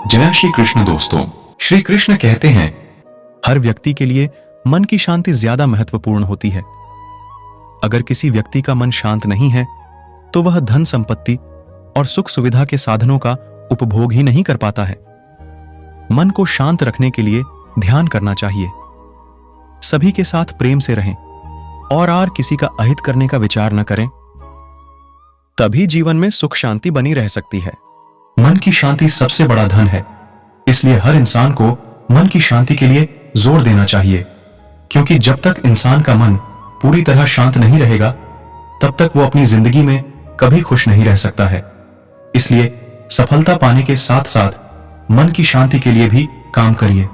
जय श्री कृष्ण दोस्तों। श्री कृष्ण कहते हैं, हर व्यक्ति के लिए मन की शांति ज्यादा महत्वपूर्ण होती है। अगर किसी व्यक्ति का मन शांत नहीं है तो वह धन संपत्ति और सुख सुविधा के साधनों का उपभोग ही नहीं कर पाता है। मन को शांत रखने के लिए ध्यान करना चाहिए, सभी के साथ प्रेम से रहें और किसी का अहित करने का विचार न करें, तभी जीवन में सुख शांति बनी रह सकती है। मन की शांति सबसे बड़ा धन है, इसलिए हर इंसान को मन की शांति के लिए जोर देना चाहिए, क्योंकि जब तक इंसान का मन पूरी तरह शांत नहीं रहेगा तब तक वो अपनी जिंदगी में कभी खुश नहीं रह सकता है। इसलिए सफलता पाने के साथ साथ मन की शांति के लिए भी काम करिए।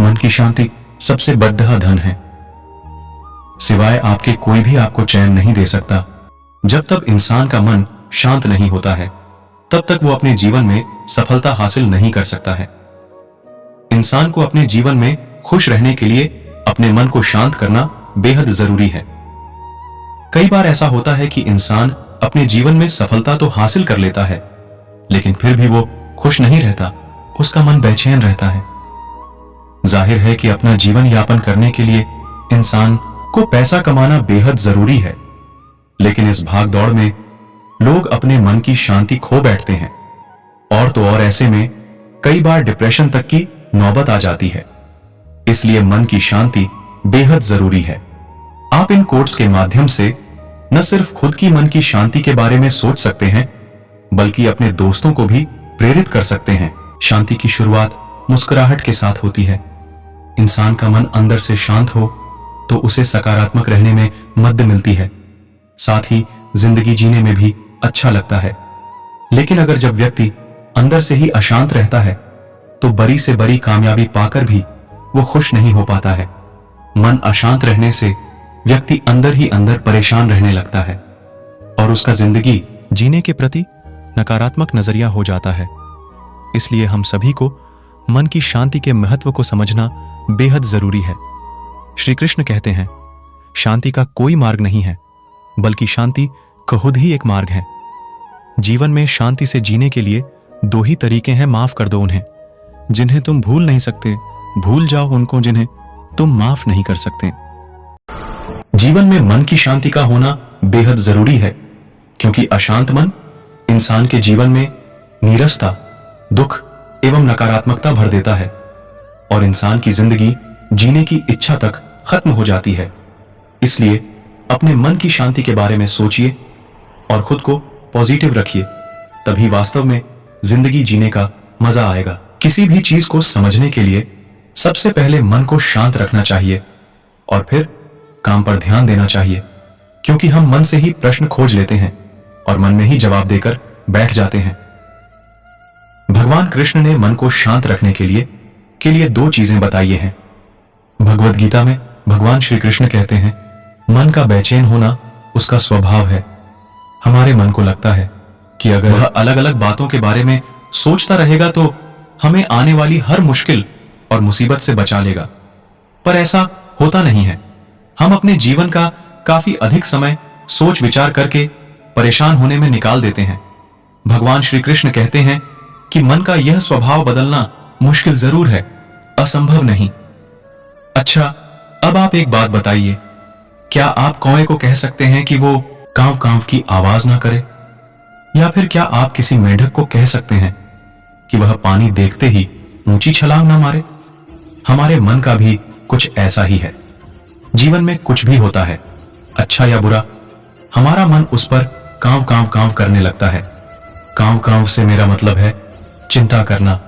मन की शांति सबसे बड़ा धन है। सिवाय आपके कोई भी आपको चैन नहीं दे सकता। जब तक इंसान का मन शांत नहीं होता है तब तक वो अपने जीवन में सफलता हासिल नहीं कर सकता है। इंसान को अपने जीवन में खुश रहने के लिए अपने मन को शांत करना बेहद जरूरी है। कई बार ऐसा होता है कि इंसान अपने जीवन में सफलता तो हासिल कर लेता है, लेकिन फिर भी वो खुश नहीं रहता, उसका मन बेचैन रहता है। जाहिर है कि अपना जीवन यापन करने के लिए इंसान को पैसा कमाना बेहद जरूरी है, लेकिन इस भागदौड़ में लोग अपने मन की शांति खो बैठते हैं और तो और ऐसे में कई बार डिप्रेशन तक की नौबत आ जाती है। इसलिए मन की शांति बेहद जरूरी है। आप इन कोट्स के माध्यम से न सिर्फ खुद की मन की शांति के बारे में सोच सकते हैं, बल्कि अपने दोस्तों को भी प्रेरित कर सकते हैं। शांति की शुरुआत मुस्कुराहट के साथ होती है। इंसान का मन अंदर से शांत हो तो उसे सकारात्मक रहने में मदद मिलती है, साथ ही जिंदगी जीने में भी अच्छा लगता है। लेकिन अगर जब व्यक्ति अंदर से ही अशांत रहता है तो बड़ी से बड़ी कामयाबी पाकर भी वो खुश नहीं हो पाता है। मन अशांत रहने से व्यक्ति अंदर ही अंदर परेशान रहने लगता है और उसका जिंदगी जीने के प्रति नकारात्मक नजरिया हो जाता है। इसलिए हम सभी को मन की शांति के महत्व को समझना बेहद जरूरी है। श्री कृष्ण कहते हैं, शांति का कोई मार्ग नहीं है, बल्कि शांति खुद ही एक मार्ग है। जीवन में शांति से जीने के लिए दो ही तरीके हैं, माफ कर दो उन्हें जिन्हें तुम भूल नहीं सकते, भूल जाओ उनको जिन्हें तुम माफ नहीं कर सकते। जीवन में मन की शांति का होना बेहद जरूरी है, क्योंकि अशांत मन इंसान के जीवन में नीरसता, दुख एवं नकारात्मकता भर देता है और इंसान की जिंदगी जीने की इच्छा तक खत्म हो जाती है। इसलिए अपने मन की शांति के बारे में सोचिए और खुद को पॉजिटिव रखिए, तभी वास्तव में जिंदगी जीने का मजा आएगा। किसी भी चीज को समझने के लिए सबसे पहले मन को शांत रखना चाहिए और फिर काम पर ध्यान देना चाहिए, क्योंकि हम मन से ही प्रश्न खोज लेते हैं और मन में ही जवाब देकर बैठ जाते हैं। भगवान कृष्ण ने मन को शांत रखने के लिए दो चीजें बताई हैं। भगवद गीता में भगवान श्री कृष्ण कहते हैं, मन का बेचैन होना उसका स्वभाव है। हमारे मन को लगता है कि अगर वह अलग अलग बातों के बारे में सोचता रहेगा तो हमें आने वाली हर मुश्किल और मुसीबत से बचा लेगा, पर ऐसा होता नहीं है। हम अपने जीवन का काफी अधिक समय सोच विचार करके परेशान होने में निकाल देते हैं। भगवान श्री कृष्ण कहते हैं कि मन का यह स्वभाव बदलना मुश्किल जरूर है, असंभव नहीं। अच्छा, अब आप एक बात बताइए, क्या आप कौवे को कह सकते हैं कि वो कांव कांव की आवाज ना करे? या फिर क्या आप किसी मेंढक को कह सकते हैं कि वह पानी देखते ही ऊंची छलांग ना मारे? हमारे मन का भी कुछ ऐसा ही है। जीवन में कुछ भी होता है, अच्छा या बुरा, हमारा मन उस पर कांव कांव कांव करने लगता है। कांव कांव से मेरा मतलब है चिंता करना,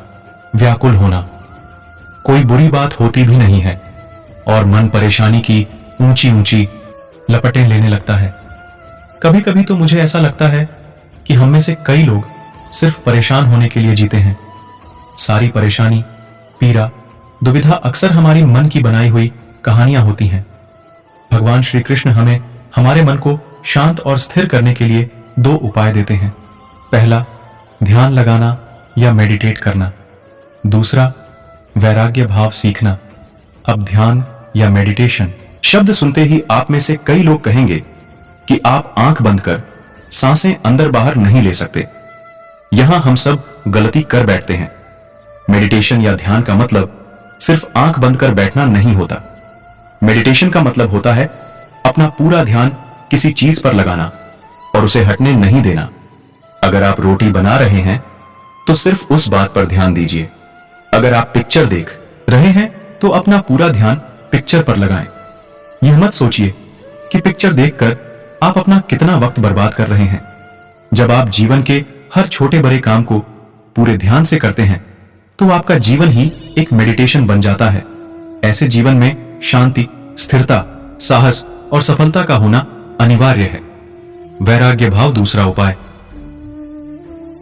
व्याकुल होना। कोई बुरी बात होती भी नहीं है और मन परेशानी की ऊंची ऊंची लपटें लेने लगता है। कभी कभी तो मुझे ऐसा लगता है कि हम में से कई लोग सिर्फ परेशान होने के लिए जीते हैं। सारी परेशानी, पीड़ा, दुविधा अक्सर हमारी मन की बनाई हुई कहानियां होती हैं। भगवान श्री कृष्ण हमें हमारे मन को शांत और स्थिर करने के लिए दो उपाय देते हैं। पहला, ध्यान लगाना या मेडिटेट करना। दूसरा, वैराग्य भाव सीखना। अब ध्यान या मेडिटेशन शब्द सुनते ही आप में से कई लोग कहेंगे कि आप आंख बंद कर सांसें अंदर बाहर नहीं ले सकते। यहां हम सब गलती कर बैठते हैं। मेडिटेशन या ध्यान का मतलब सिर्फ आंख बंद कर बैठना नहीं होता। मेडिटेशन का मतलब होता है अपना पूरा ध्यान किसी चीज पर लगाना और उसे हटने नहीं देना। अगर आप रोटी बना रहे हैं तो सिर्फ उस बात पर ध्यान दीजिए। अगर आप पिक्चर देख रहे हैं तो अपना पूरा ध्यान पिक्चर पर लगाएं। यह मत सोचिए कि पिक्चर देखकर आप अपना कितना वक्त बर्बाद कर रहे हैं। जब आप जीवन के हर छोटे बड़े काम को पूरे ध्यान से करते हैं तो आपका जीवन ही एक मेडिटेशन बन जाता है। ऐसे जीवन में शांति, स्थिरता, साहस और सफलता का होना अनिवार्य है। वैराग्य भाव दूसरा उपाय।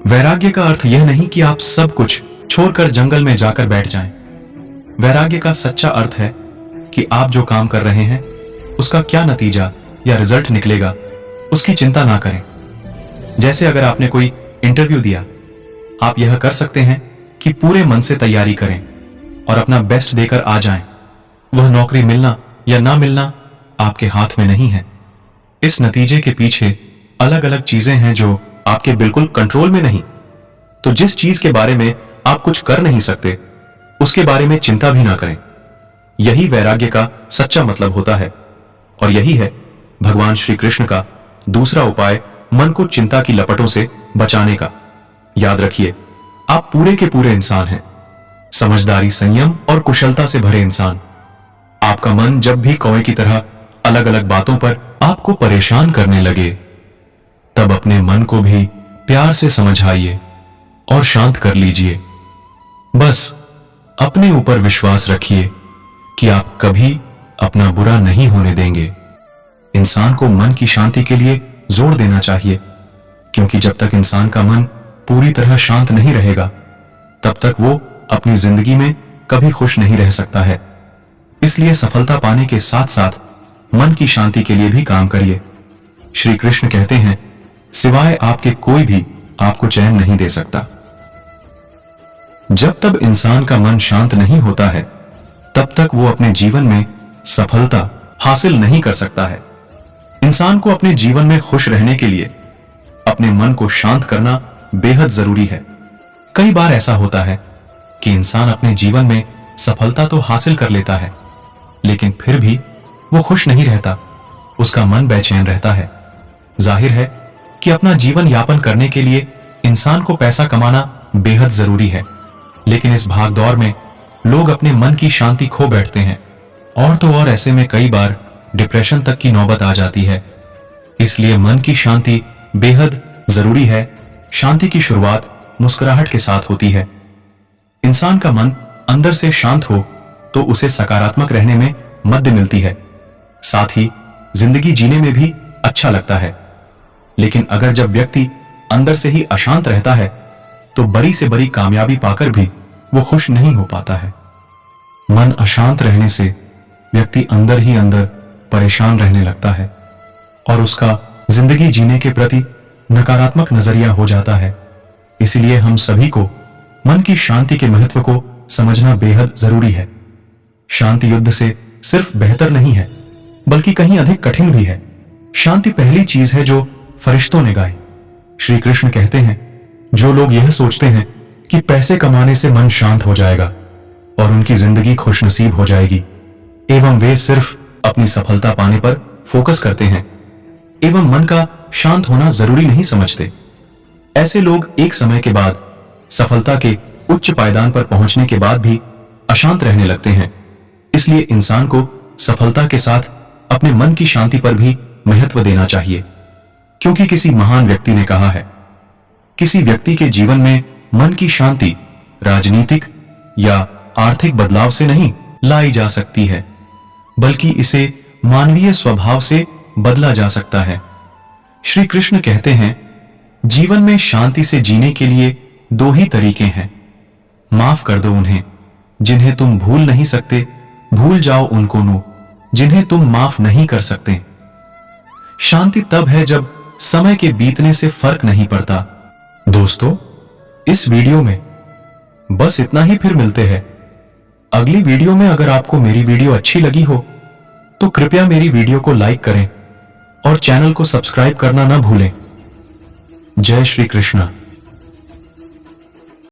वैराग्य का अर्थ यह नहीं कि आप सब कुछ छोड़कर जंगल में जाकर बैठ जाएं। वैराग्य का सच्चा अर्थ है कि आप जो काम कर रहे हैं उसका क्या नतीजा या रिजल्ट निकलेगा उसकी चिंता ना करें। जैसे अगर आपने कोई इंटरव्यू दिया, आप यह कर सकते हैं कि पूरे मन से तैयारी करें और अपना बेस्ट देकर आ जाएं। वह नौकरी मिलना या ना मिलना आपके हाथ में नहीं है। इस नतीजे के पीछे अलग अलग चीजें हैं जो आपके बिल्कुल कंट्रोल में नहीं। तो जिस चीज के बारे में आप कुछ कर नहीं सकते उसके बारे में चिंता भी ना करें। यही वैराग्य का सच्चा मतलब होता है और यही है भगवान श्री कृष्ण का दूसरा उपाय मन को चिंता की लपटों से बचाने का। याद रखिए, आप पूरे के पूरे इंसान हैं, समझदारी, संयम और कुशलता से भरे इंसान। आपका मन जब भी कौवे की तरह अलग अलग बातों पर आपको परेशान करने लगे तब अपने मन को भी प्यार से समझाइए और शांत कर लीजिए। बस अपने ऊपर विश्वास रखिए कि आप कभी अपना बुरा नहीं होने देंगे। इंसान को मन की शांति के लिए जोर देना चाहिए, क्योंकि जब तक इंसान का मन पूरी तरह शांत नहीं रहेगा तब तक वो अपनी जिंदगी में कभी खुश नहीं रह सकता है। इसलिए सफलता पाने के साथ साथ मन की शांति के लिए भी काम करिए। श्री कृष्ण कहते हैं, सिवाय आपके कोई भी आपको चैन नहीं दे सकता। जब तक इंसान का मन शांत नहीं होता है तब तक वो अपने जीवन में सफलता हासिल नहीं कर सकता है। इंसान को अपने जीवन में खुश रहने के लिए अपने मन को शांत करना बेहद जरूरी है। कई बार ऐसा होता है कि इंसान अपने जीवन में सफलता तो हासिल कर लेता है लेकिन फिर भी वो खुश नहीं रहता, उसका मन बेचैन रहता है। जाहिर है कि अपना जीवन यापन करने के लिए इंसान को पैसा कमाना बेहद जरूरी है, लेकिन इस भागदौड़ में लोग अपने मन की शांति खो बैठते हैं और तो और ऐसे में कई बार डिप्रेशन तक की नौबत आ जाती है। इसलिए मन की शांति बेहद जरूरी है। शांति की शुरुआत मुस्कुराहट के साथ होती है। इंसान का मन अंदर से शांत हो तो उसे सकारात्मक रहने में मदद मिलती है, साथ ही जिंदगी जीने में भी अच्छा लगता है। लेकिन अगर जब व्यक्ति अंदर से ही अशांत रहता है तो बड़ी से बड़ी कामयाबी पाकर भी वो खुश नहीं हो पाता है। मन अशांत रहने से व्यक्ति अंदर ही अंदर परेशान रहने लगता है और उसका जिंदगी जीने के प्रति नकारात्मक नजरिया हो जाता है। इसलिए हम सभी को मन की शांति के महत्व को समझना बेहद जरूरी है। शांति युद्ध से सिर्फ बेहतर नहीं है बल्कि कहीं अधिक कठिन भी है। शांति पहली चीज है जो फरिश्तों ने गाई। श्री कृष्ण कहते हैं, जो लोग यह सोचते हैं कि पैसे कमाने से मन शांत हो जाएगा और उनकी जिंदगी खुशनसीब हो जाएगी एवं वे सिर्फ अपनी सफलता पाने पर फोकस करते हैं एवं मन का शांत होना जरूरी नहीं समझते, ऐसे लोग एक समय के बाद सफलता के उच्च पायदान पर पहुंचने के बाद भी अशांत रहने लगते हैं। इसलिए इंसान को सफलता के साथ अपने मन की शांति पर भी महत्व देना चाहिए, क्योंकि किसी महान व्यक्ति ने कहा है, किसी व्यक्ति के जीवन में मन की शांति राजनीतिक या आर्थिक बदलाव से नहीं लाई जा सकती है, बल्कि इसे मानवीय स्वभाव से बदला जा सकता है। श्री कृष्ण कहते हैं, जीवन में शांति से जीने के लिए दो ही तरीके हैं। माफ कर दो उन्हें जिन्हें तुम भूल नहीं सकते, भूल जाओ उनको जिन्हें तुम माफ नहीं कर सकते। शांति तब है जब समय के बीतने से फर्क नहीं पड़ता। दोस्तों, इस वीडियो में बस इतना ही। फिर मिलते हैं अगली वीडियो में। अगर आपको मेरी वीडियो अच्छी लगी हो तो कृपया मेरी वीडियो को लाइक करें और चैनल को सब्सक्राइब करना ना भूलें। जय श्री कृष्ण।